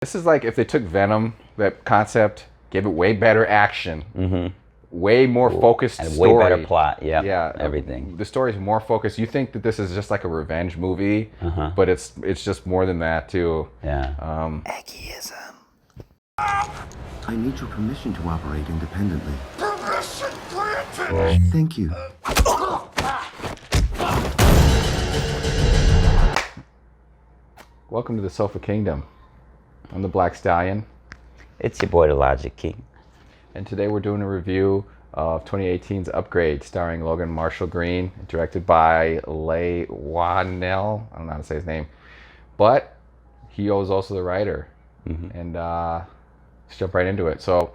This is like if they took Venom, that concept, gave it way better action, way more focused And story. way better plot. Yep. Yeah, Everything. The story's more focused. You think that this is just like a revenge movie, but it's just more than that too. Yeah. Atheism. I need your permission to operate independently. Permission granted! Thank you. Welcome to the Sofa Kingdom. I'm the Black Stallion, It's your boy, the Logic King. and today we're doing a review of 2018's Upgrade, starring Logan Marshall Green, directed by Leigh Whannell. I don't know how to say his name, but he was also the writer. And let's jump right into it. So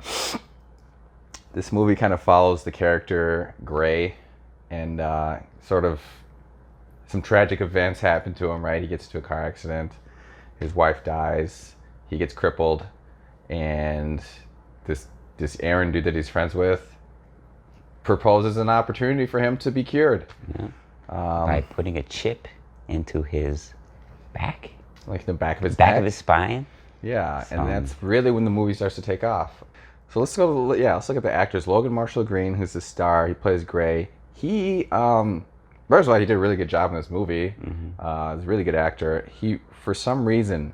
this movie kind of follows the character Gray, and sort of some tragic events happen to him, right? He gets into a car accident, his wife dies, he gets crippled, and this Aaron dude that he's friends with proposes an opportunity for him to be cured. By putting a chip into his back? Like the back of his Back neck. of his spine? Yeah, So- and that's really when the movie starts to take off. So let's go. Let's look at the actors. Logan Marshall Green, who's the star. He plays Gray. He, first of all, he did a really good job in this movie. He's a really good actor. He, for some reason,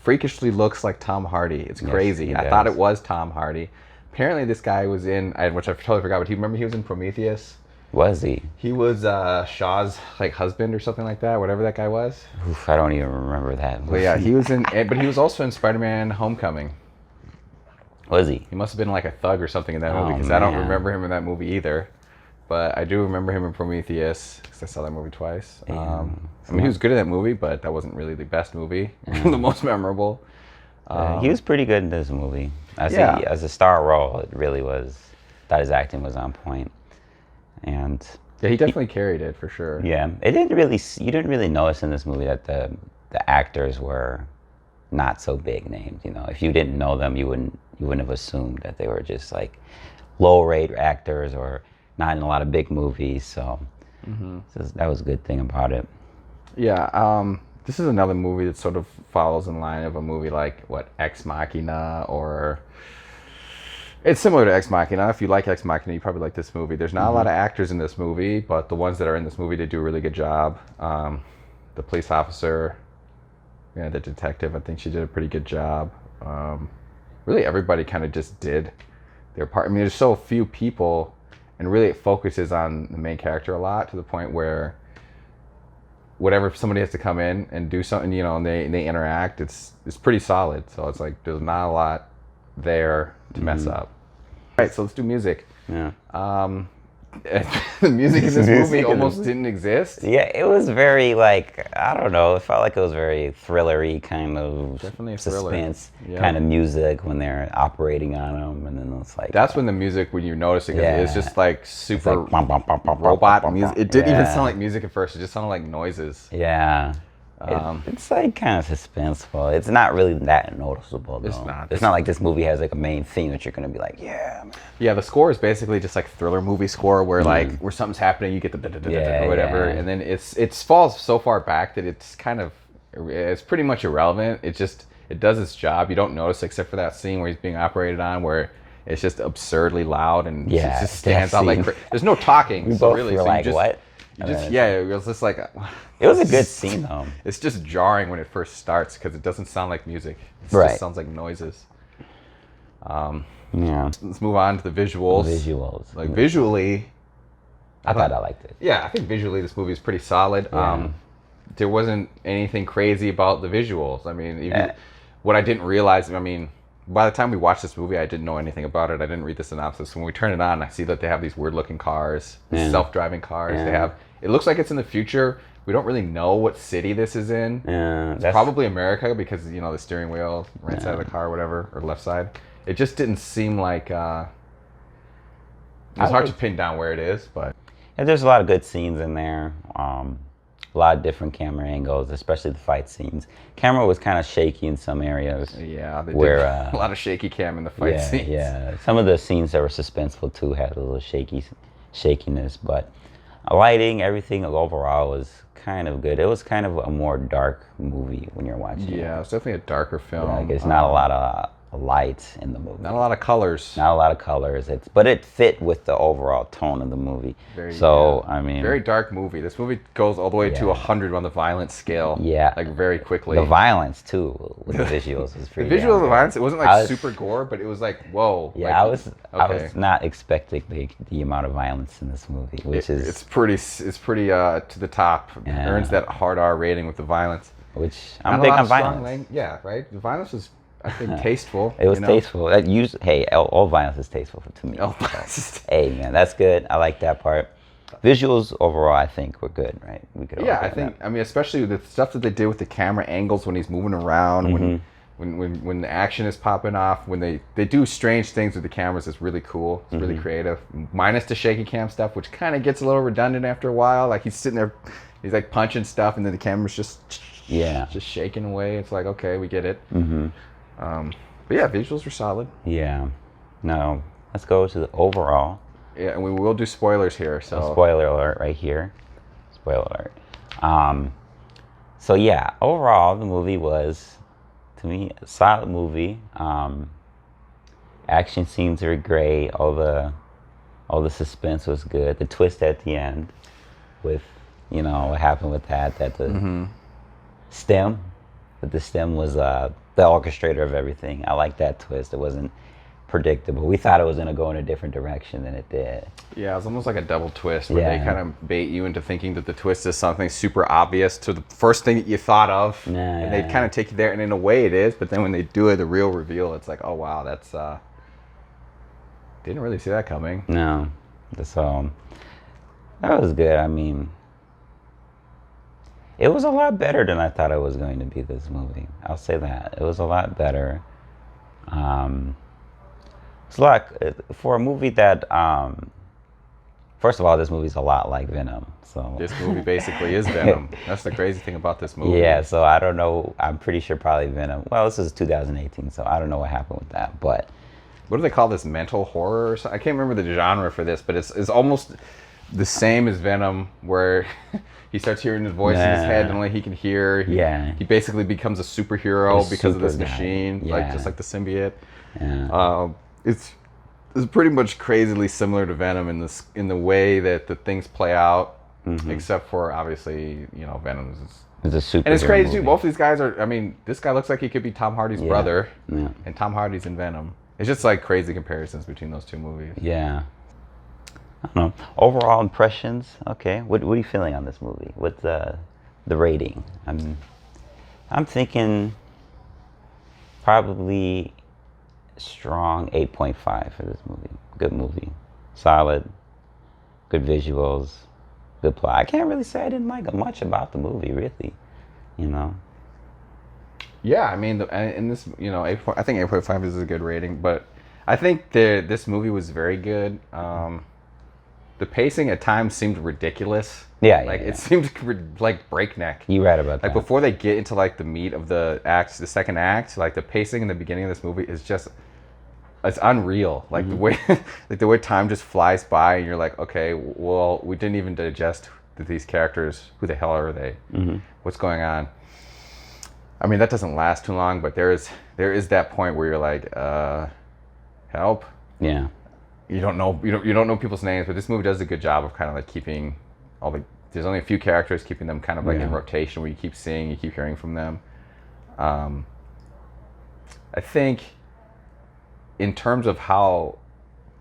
freakishly looks like Tom Hardy. It's crazy. he I thought does. it was Tom Hardy. Apparently, this guy was in, which I totally forgot. But he was in Prometheus. Was he? He was Shaw's husband or something like that. Whatever that guy was. Oof, I don't even remember that. But yeah, he was in. But he was also in Spider-Man: Homecoming. Was he? He must have been like a thug or something in that movie, Oh, because I don't man. remember him in that movie either. But I do remember him in Prometheus, because I saw that movie twice. I mean, he was good in that movie, but that wasn't really the best movie, the most memorable. He was pretty good in this movie. As a star role, it really was. Thought his acting was on point. And Yeah, he definitely carried it for sure. yeah, it didn't really. You didn't really notice in this movie that the actors were not so big names. You know, if you didn't know them, you wouldn't have assumed that they were just like low rate actors or not in a lot of big movies. So, so that was a good thing about it. Yeah, this is another movie that sort of follows in line of a movie like, Ex Machina, or... It's similar to Ex Machina. If you like Ex Machina, you probably like this movie. There's not a lot of actors in this movie, but the ones that are in this movie, they do a really good job. The police officer, the detective, I think she did a pretty good job. Really, everybody kind of just did their part. I mean, there's so few people, and really it focuses on the main character a lot, to the point where whatever, if somebody has to come in and do something, and they interact, it's pretty solid. So it's like there's not a lot there to mess up. All right, so let's do music. Yeah. The music in this Music movie in almost this- didn't exist. Yeah, it was very I don't know. It felt like it was very thrillery kind of Definitely a thriller. suspense Yeah. kind of music when they're operating on them, and then it's like That's when the music, when you notice it, 'cause it's Yeah. just like super like bum, bum, bum, bum, bum, robot bum, music. bum. It didn't even Yeah. sound like music at first. It just sounded like noises. Yeah. It's like kind of suspenseful. It's not really that noticeable though. It's not. It's not like this movie has like a main theme that you're gonna be like, yeah, man. Yeah, the score is basically just like thriller movie score, where where something's happening, you get the Yeah, or whatever, yeah. and then it falls so far back that it's pretty much irrelevant. It does its job. You don't notice, except for that scene where he's being operated on, where it's just absurdly loud, and Yeah, it just that stands out like scene. there's no talking. We so both really, were so like, you just, what? You And just then yeah, it was just like It was a good scene though. It's just jarring when it first starts, because it doesn't sound like music. It Right. just sounds like noises. Yeah. Let's move on to the visuals. Visuals. Like visually, I thought I liked it. yeah, I think visually this movie is pretty solid. Yeah. There wasn't anything crazy about the visuals. I mean, even Yeah. what I didn't realize, I mean, by the time we watched this movie, I didn't know anything about it. I didn't read the synopsis. When we turn it on, I see that they have these weird-looking cars, Yeah. self-driving cars. Yeah. They have. It looks like it's in the future. We don't really know what city this is in. Yeah. It's probably America, because the steering wheel, right side of the car, or whatever, or left side. It just didn't seem like. It's hard to pin down where it is, but. Yeah, there's a lot of good scenes in there. A lot of different camera angles, especially the fight scenes. Camera was kind of shaky in some areas. Yeah, they Where, did a lot of shaky cam in the fight Yeah, scenes. yeah. Some of the scenes that were suspenseful too had a little shakiness, but lighting, everything overall was kind of good. It was kind of a more dark movie when you're watching it. Yeah, it's definitely a darker film. Like, it's not a lot of lights in the movie. Not a lot of colors. Not a lot of colors. But it fit with the overall tone of the movie. I mean, very dark movie. This movie goes all the way to 100 on the violence scale. Yeah, like very quickly. The violence too, with the visuals was pretty. The visual of the good. violence, it wasn't like super gore, but it was like whoa. Yeah, like, I was not expecting the amount of violence in this movie, which is it's pretty to the top. Yeah. It earns that hard R rating with the violence. Which I'm big on violence. Yeah, right. The violence was, I think, tasteful. It was tasteful. All violence is tasteful to me. Hey, man, that's good. I like that part. Visuals overall, I think, were good, right? We could. Yeah, I mean, especially the stuff that they did with the camera angles when he's moving around, when the action is popping off, when they do strange things with the cameras. It's really cool. It's really creative. Minus the shaky cam stuff, which kind of gets a little redundant after a while. Like he's sitting there, he's like punching stuff, and then the camera's just shaking away. It's like, okay, we get it. But yeah, visuals were solid. Yeah. Now, let's go to the overall. Yeah, and we will do spoilers here. So spoiler alert right here. Spoiler alert. So yeah, overall the movie was, to me, a solid movie. Action scenes were great. All the suspense was good. The twist at the end, with what happened with that the stem. But the stem was the orchestrator of everything. I like that twist. It wasn't predictable. We thought it was going to go in a different direction than it did. Yeah, it's almost like a double twist where they kind of bait you into thinking that the twist is something super obvious to the first thing that you thought of. And they kind of take you there, and in a way it is, but then when they do it, the real reveal, it's like, oh wow, that's didn't really see that coming. No. So that was good. I mean, it was a lot better than I thought it was going to be, this movie. I'll say that. It was a lot better. It's like, for a movie that, first of all, this movie's a lot like Venom. So this movie basically is Venom. That's the crazy thing about this movie. Yeah, so I don't know. I'm pretty sure probably Venom. Well, this is 2018, so I don't know what happened with that. But what do they call this? Mental horror or something? I can't remember the genre for this, but it's almost the same as Venom, where he starts hearing his voice in his head and only he can hear. He basically becomes a superhero because of this machine, just like the symbiote. Yeah. It's pretty much crazily similar to Venom in the way that the things play out, except for obviously Venom is a superhero. And it's crazy movie. too. Both these guys are. I mean, this guy looks like he could be Tom Hardy's brother, and Tom Hardy's in Venom. It's just like crazy comparisons between those two movies. Yeah. I don't know. Overall impressions. Okay. What are you feeling on this movie? What's the rating? I'm thinking probably strong 8.5 for this movie. Good movie. Solid. Good visuals. Good plot. I can't really say I didn't like much about the movie, really. Yeah, I mean, in this, I think 8.5 is a good rating, but I think this movie was very good. The pacing at times seemed ridiculous. It seemed like breakneck. You're right about that. Like before they get into like the meat of the second act, like the pacing in the beginning of this movie is just, it's unreal. Like the way time just flies by, and you're like, okay, well, we didn't even digest these characters. Who the hell are they? What's going on? I mean, that doesn't last too long, but there is that point where you're like, help. Yeah. You don't know people's names, but this movie does a good job of kind of like keeping there's only a few characters, keeping them kind of like in rotation, where you keep hearing from them. I think in terms of how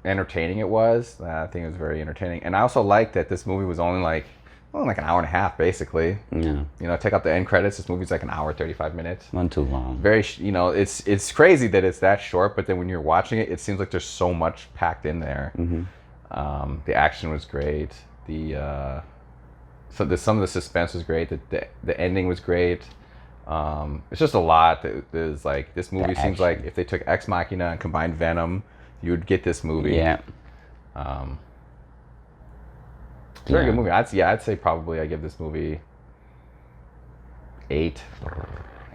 entertaining it was, I think it was very entertaining. And I also like that this movie was only like an hour and a half, basically. Yeah. Take out the end credits, this movie's like an hour 35 minutes. Not too long. Very, it's crazy that it's that short, but then when you're watching it, it seems like there's so much packed in there. The action was great. Some of the suspense was great. The ending was great. It's just a lot. There's like, this movie seems like if they took Ex Machina and combined Venom, you would get this movie. Yeah. It's a very good movie. I'd say probably I give this movie 8.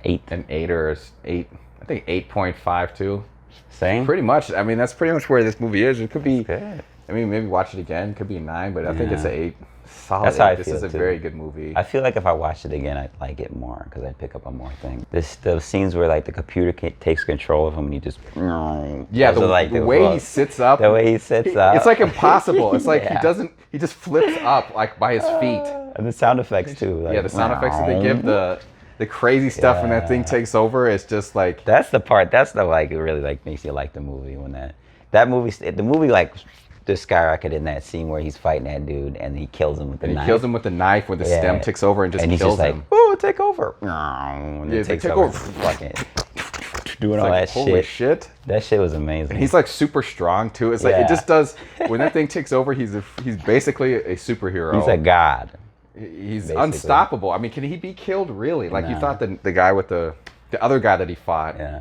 8. An 8 or 8. I think 8.5 too. Same. Pretty much. I mean, that's pretty much where this movie is. It could be. Good. I mean, maybe watch it again. It could be a 9, but I think it's an 8. Solid. That's how I This feel, is a too. very good movie. I feel like if I watched it again, I'd like it more because I'd pick up on more things. The scenes where like the computer takes control of him and he just Yeah, those are, like, the way he sits up. the way he sits up. It's like impossible. It's like Yeah. he just flips up like by his feet. And the sound effects too. Like, Yeah, the sound effects that they give, the crazy stuff when that thing takes over, it's just like That's the part. That's the like it really like makes you like the movie when the movie like the skyrocketed in that scene where he's fighting that dude and he kills him with the and he knife. kills him with the knife when the Yeah. stem takes over and just he's kills just him. like, "Oh, take over!" And Yeah, it they takes take over. over. Fucking doing It's all like, that holy shit. shit. That shit was amazing. And he's like super strong too. It's like Yeah. it just does when that thing takes over. He's basically a superhero. He's a god. He's basically. unstoppable. I mean, can he be killed really? Like you No. thought the guy with the other guy that he fought. Yeah.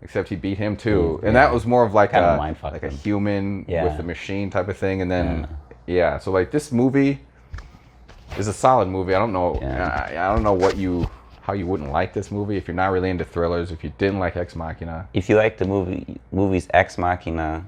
Except he beat him too, Yeah. and that was more of like Kinda a mind-fucked like a him. human Yeah. with the machine type of thing, and then so like this movie is a solid movie. I don't know, Yeah. I don't know how you wouldn't like this movie if you're not really into thrillers. If you didn't like Ex Machina, If you like the movies Ex Machina,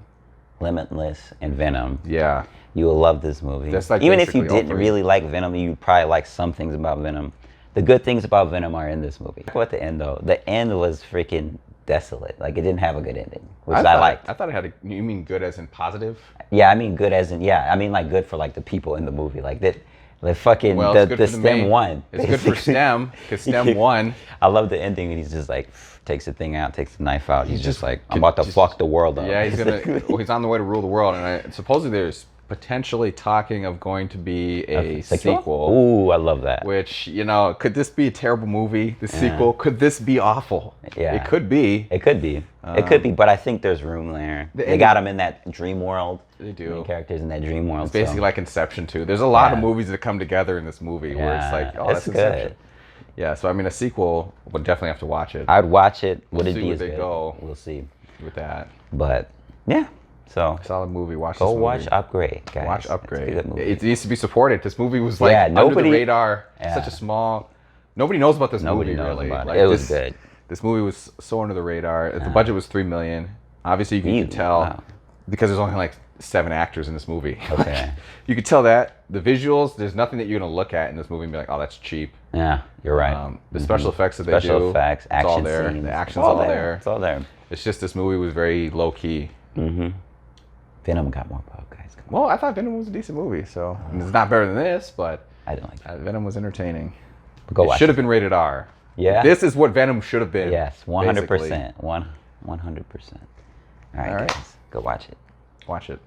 Limitless, and Venom, yeah, you will love this movie. That's like Even if you basically all didn't three. really like Venom, you probably like some things about Venom. The good things about Venom are in this movie. At the end though, the end was freaking desolate. Like it didn't have a good ending, which I liked. I thought it had a. You mean good as in positive? Yeah, I mean good as in I mean like good for like the people in the movie. Like that, the fucking Well, the it's good for the STEM main- won. It's good for basically. STEM because STEM won. I love the ending, and he's just like takes the thing out, takes the knife out. He's just just- like, I'm about to just- fuck the world up. Yeah, he's on the way to rule the world, and supposedly there's potentially talking of going to be a sequel. Ooh, I love that. Which, could this be a terrible movie? The sequel? Could this be awful? Yeah. It could be. It could be. It could be, but I think there's room there. They got him in that dream world. They do. Main characters in that dream world. It's basically so. like Inception too. There's a lot of Yeah. movies that come together in this movie where it's like, oh, it's that's Inception. good. Yeah, so I mean, a sequel would definitely have to watch it I'd watch it. Would We'll it see be where as they good? go. We'll see. with that. But yeah, so Solid movie. Watch go this movie. watch Upgrade, guys. Watch It's a Upgrade. good movie. It needs to be supported. This movie was like Yeah, under nobody- the radar. Yeah. Such a small. Nobody knows about this Nobody movie knows really. about it. Like, It was good. This movie was so under the radar. The budget was $3 million. Obviously, you Ew, can tell wow. because there's only like 7 actors in this movie. Okay. You could tell that the visuals. There's nothing that you're gonna look at in this movie and be like, oh, that's cheap. Yeah, you're right. The special effects that they Special do. effects, it's all action there. scenes. The action's It's all there. It's all there. It's just this movie was very low key. Venom got more pop, guys. Come on. Well, I thought Venom was a decent movie, so I mean, it's not better than this, but I don't like it. Venom was entertaining. But go It watch should it. have been rated R. Yeah? This is what Venom should have been. Yes, 100%. 100%. All right, All right. guys. Go watch it. Watch it.